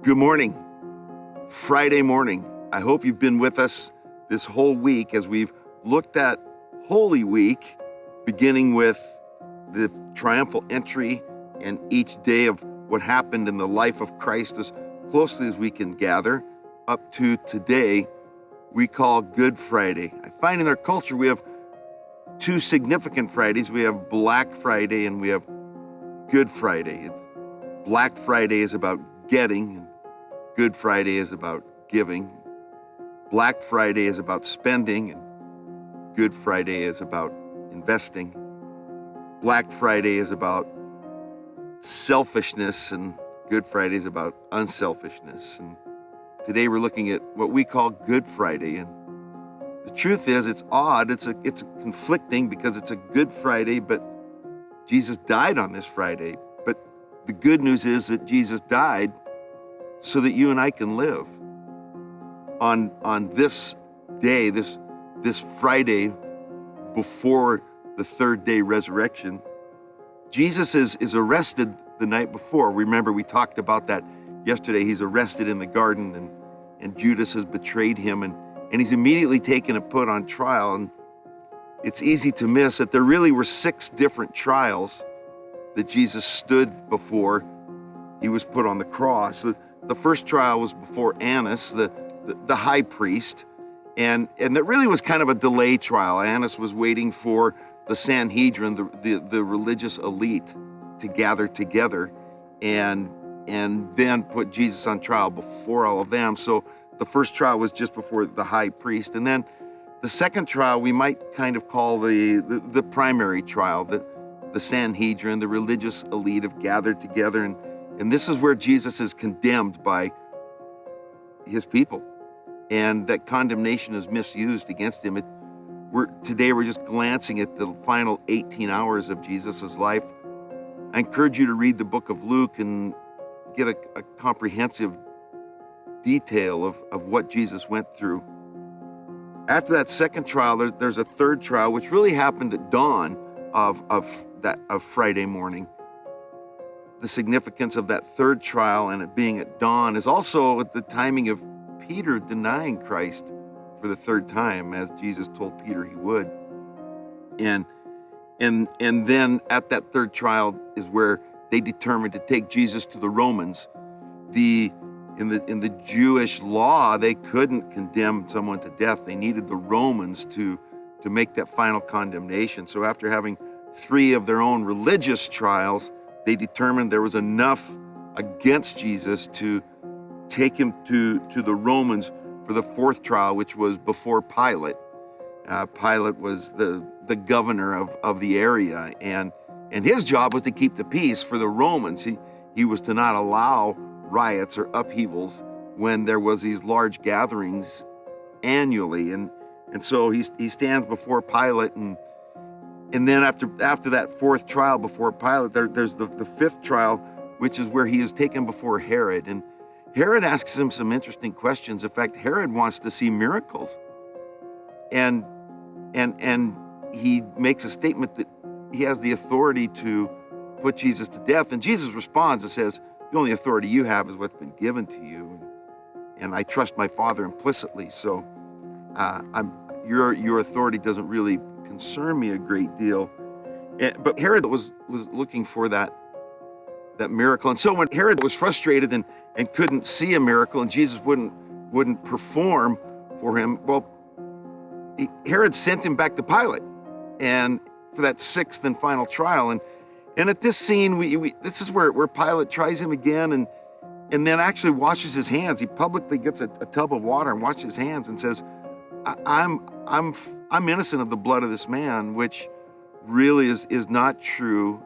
Good morning, Friday morning. I hope you've been with us this whole week as we've looked at Holy Week, beginning with the triumphal entry and each day of what happened in the life of Christ as closely as we can gather, up to today we call Good Friday. I find in our culture we have two significant Fridays. We have Black Friday and we have Good Friday. Black Friday is about getting, and Good Friday is about giving. Black Friday is about spending, and Good Friday is about investing. Black Friday is about selfishness, and Good Friday is about unselfishness. And today we're looking at what we call Good Friday. And the truth is, it's odd, it's conflicting because it's a Good Friday, but Jesus died on this Friday. But the good news is that Jesus died so that you and I can live. On this day, this Friday before the third day resurrection, Jesus is arrested the night before. Remember, we talked about that yesterday. He's arrested in the garden, and Judas has betrayed him, and he's immediately taken and put on trial. And it's easy to miss that there really were 6 different trials that Jesus stood before he was put on the cross. The first trial was before Annas, the high priest, and that really was kind of a delay trial. Annas was waiting for the Sanhedrin, the religious elite, to gather together and then put Jesus on trial before all of them. So the first trial was just before the high priest. And then the second trial we might kind of call the primary trial, the Sanhedrin, the religious elite have gathered together, and this is where Jesus is condemned by his people, and that condemnation is misused against him. Today we're just glancing at the final 18 hours of Jesus' life. I encourage you to read the book of Luke and get a comprehensive detail of what Jesus went through. After that second trial, there's a third trial, which really happened at dawn of Friday morning. The significance of that third trial and it being at dawn is also at the timing of Peter denying Christ for the third time, as Jesus told Peter he would. And then at that third trial is where they determined to take Jesus to the Romans. In the Jewish law, they couldn't condemn someone to death. They needed the Romans to make that final condemnation. So after having 3 of their own religious trials, they determined there was enough against Jesus to take him to the Romans for the fourth trial, which was before Pilate. Pilate was the governor of the area, and his job was to keep the peace for the Romans. He was to not allow riots or upheavals when there was these large gatherings annually. And so he stands before Pilate, and then after that fourth trial before Pilate, there's the fifth trial, which is where he is taken before Herod. And Herod asks him some interesting questions. In fact, Herod wants to see miracles. And he makes a statement that he has the authority to put Jesus to death. And Jesus responds and says, the only authority you have is what's been given to you. And I trust my Father implicitly. So your authority doesn't really concern me a great deal. But Herod was looking for that miracle. And so when Herod was frustrated and couldn't see a miracle, and Jesus wouldn't perform for him, well, Herod sent him back to Pilate, and for that sixth and final trial. And at this scene, this is where Pilate tries him again, and then actually washes his hands. He publicly gets a tub of water and washes his hands and says, I'm innocent of the blood of this man, which really is not true.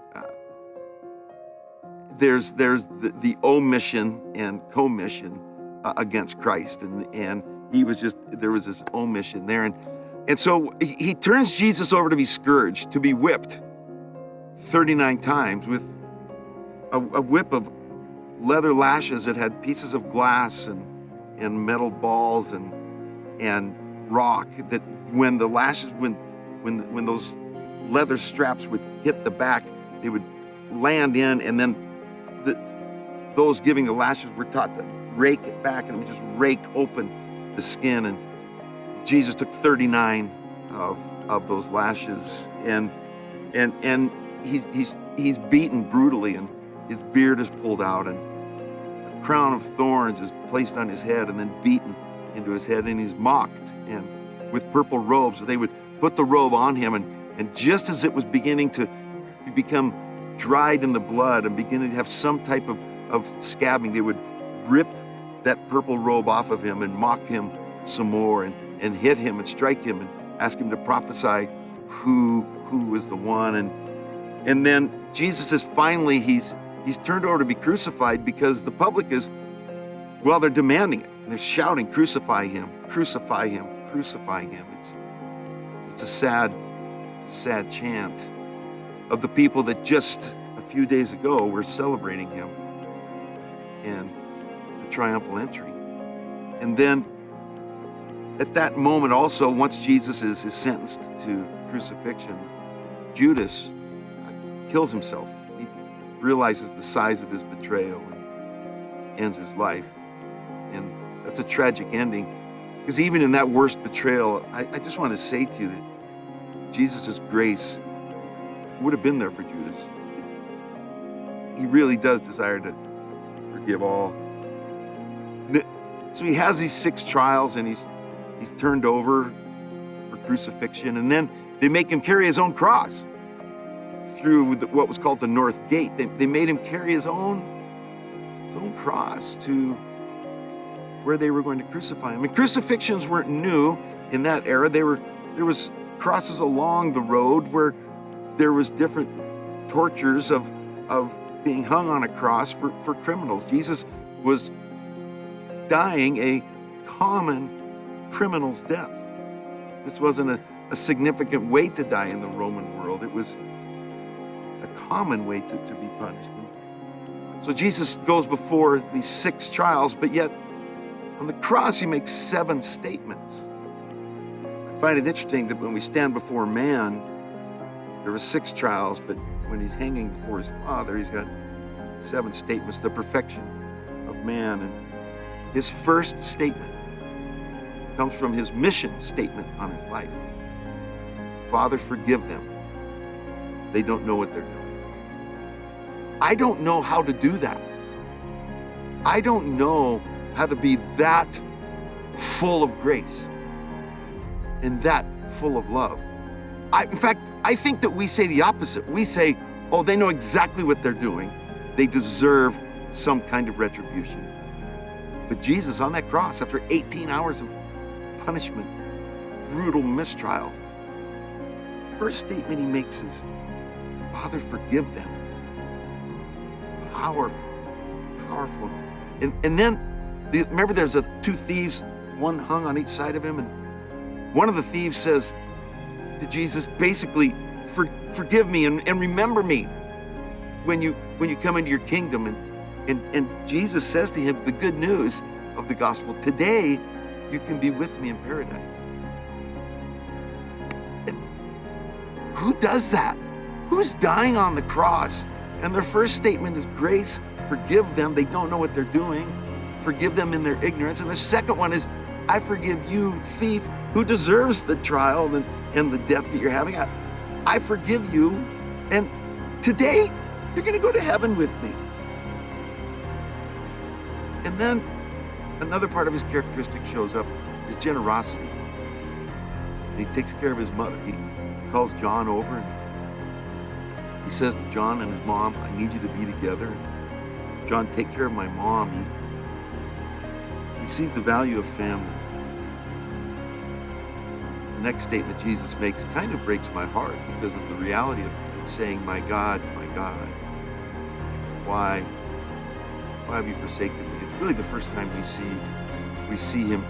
There's the omission and commission against Christ, and there was this omission there, and so he turns Jesus over to be scourged, to be whipped 39 times with a whip of leather lashes that had pieces of glass and metal balls and rock, that when the lashes, when those leather straps would hit the back, they would land in, and then those giving the lashes were taught to rake it back and would just rake open the skin. And Jesus took 39 of those lashes, and he's beaten brutally, and his beard is pulled out, and a crown of thorns is placed on his head and then beaten into his head, and he's mocked, and with purple robes. They would put the robe on him, and just as it was beginning to become dried in the blood and beginning to have some type of scabbing, they would rip that purple robe off of him and mock him some more, and hit him and strike him and ask him to prophesy who was the one. And then Jesus is finally, he's turned over to be crucified, because the public is, well, they're demanding it. And they're shouting, crucify him, crucify him, crucify him. It's a sad chant of the people that just a few days ago were celebrating him and the triumphal entry. And then at that moment also, once Jesus is sentenced to crucifixion, Judas kills himself. He realizes the size of his betrayal and ends his life. And that's a tragic ending, because even in that worst betrayal, I just want to say to you that Jesus' grace would have been there for Judas. He really does desire to forgive all. So he has these 6 trials, and he's turned over for crucifixion, and then they make him carry his own cross through what was called the North Gate. They made him carry his own cross to where they were going to crucify him. And crucifixions weren't new in that era. There was crosses along the road where there was different tortures of being hung on a cross for criminals. Jesus was dying a common criminal's death. This wasn't a significant way to die in the Roman world. It was a common way to be punished. And so Jesus goes before these 6 trials, but yet on the cross he makes 7 statements. I find it interesting that when we stand before man, there were 6 trials, but when he's hanging before his Father, he's got 7 statements, the perfection of man. And his first statement comes from his mission statement on his life. Father, forgive them. They don't know what they're doing. I don't know how to do that. I don't know how to be that full of grace and that full of love. In fact, I think that we say the opposite. We say, oh, they know exactly what they're doing. They deserve some kind of retribution. But Jesus on that cross, after 18 hours of punishment, brutal mistrials, the first statement he makes is, Father, forgive them. Powerful. And then, remember there's 2 thieves, one hung on each side of him, and one of the thieves says to Jesus, basically, forgive me and remember me when you come into your kingdom. And Jesus says to him the good news of the gospel: today you can be with me in paradise. Who does that? Who's dying on the cross? And their first statement is grace, forgive them, they don't know what they're doing. Forgive them in their ignorance. And the second one is, I forgive you, thief, who deserves the trial and the death that you're having. I forgive you, and today you're going to go to heaven with me. And then another part of his characteristic shows up, his generosity. And he takes care of his mother. He calls John over, and he says to John and his mom, I need you to be together. John, take care of my mom. He sees the value of family. The next statement Jesus makes kind of breaks my heart because of the reality of saying, my God, why have you forsaken me? It's really the first time we see him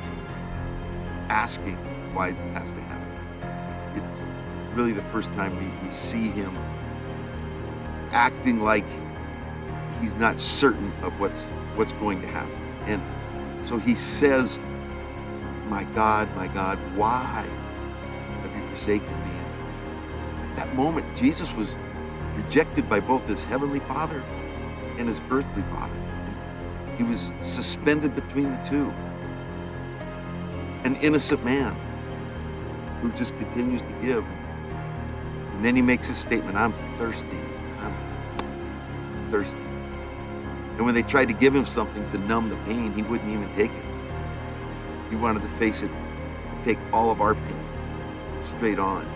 asking why this has to happen. It's really the first time we see him acting like he's not certain of what's going to happen. And so he says, my God, why have you forsaken me? And at that moment, Jesus was rejected by both his heavenly Father and his earthly Father. And He was suspended between the two. An innocent man who just continues to give. And then he makes his statement, I'm thirsty. I'm thirsty. And when they tried to give him something to numb the pain, he wouldn't even take it. He wanted to face it and take all of our pain straight on.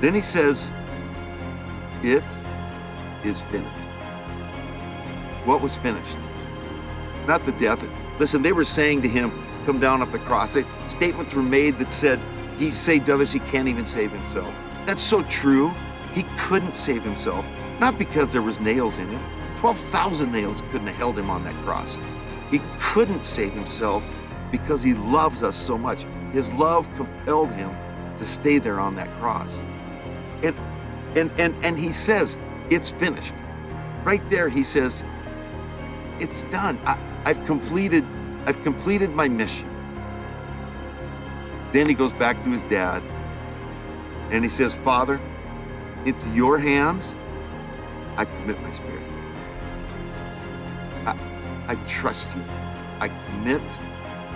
Then he says, it is finished. What was finished? Not the death. Listen, they were saying to him, come down off the cross. Statements were made that said, he saved others, he can't even save himself. That's so true. He couldn't save himself, not because there was nails in him. 12,000 nails couldn't have held him on that cross. He couldn't save himself because he loves us so much. His love compelled him to stay there on that cross. And he says, it's finished. Right there, he says, it's done. I've completed my mission. Then he goes back to his dad and he says, Father, into your hands, I commit my spirit. I trust you. I commit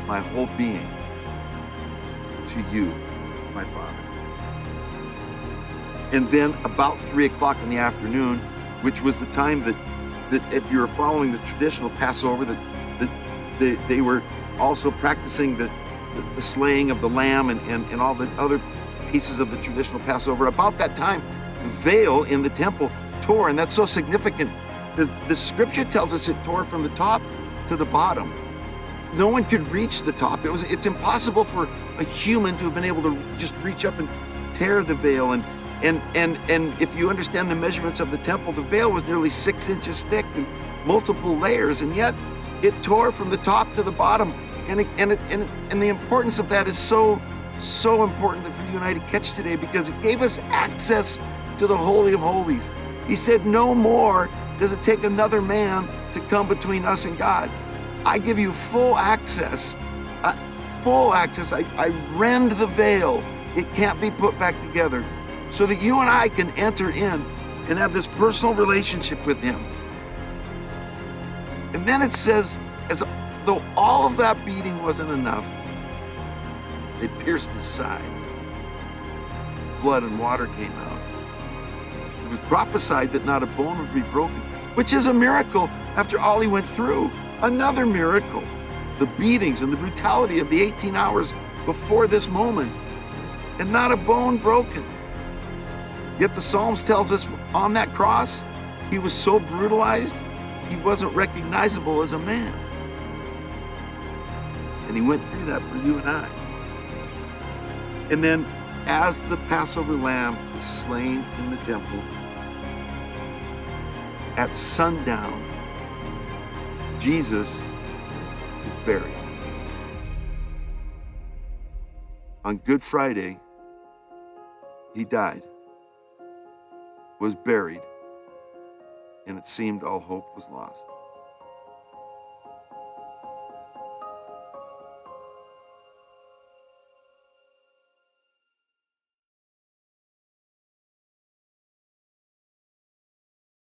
my whole being to you, my Father. And then about 3 o'clock in the afternoon, which was the time that if you were following the traditional Passover, that they were also practicing the slaying of the lamb and all the other pieces of the traditional Passover. About that time, the veil in the temple tore, and that's so significant. The scripture tells us it tore from the top to the bottom. No one could reach the top. It's impossible for a human to have been able to just reach up and tear the veil. And if you understand the measurements of the temple, the veil was nearly 6 inches thick and multiple layers, and yet it tore from the top to the bottom. And the importance of that is so important for you and I to catch today, because it gave us access to the Holy of Holies. He said, no more does it take another man to come between us and God. I give you full access. Full access. I rend the veil. It can't be put back together, so that you and I can enter in and have this personal relationship with him. And then it says, as though all of that beating wasn't enough, they pierced his side. Blood and water came out. It was prophesied that not a bone would be broken, which is a miracle after all he went through. Another miracle. The beatings and the brutality of the 18 hours before this moment, and not a bone broken. Yet the Psalms tells us on that cross, he was so brutalized, he wasn't recognizable as a man. And he went through that for you and I. And then as the Passover lamb is slain in the temple, at sundown, Jesus is buried. On Good Friday, he died, was buried, and it seemed all hope was lost.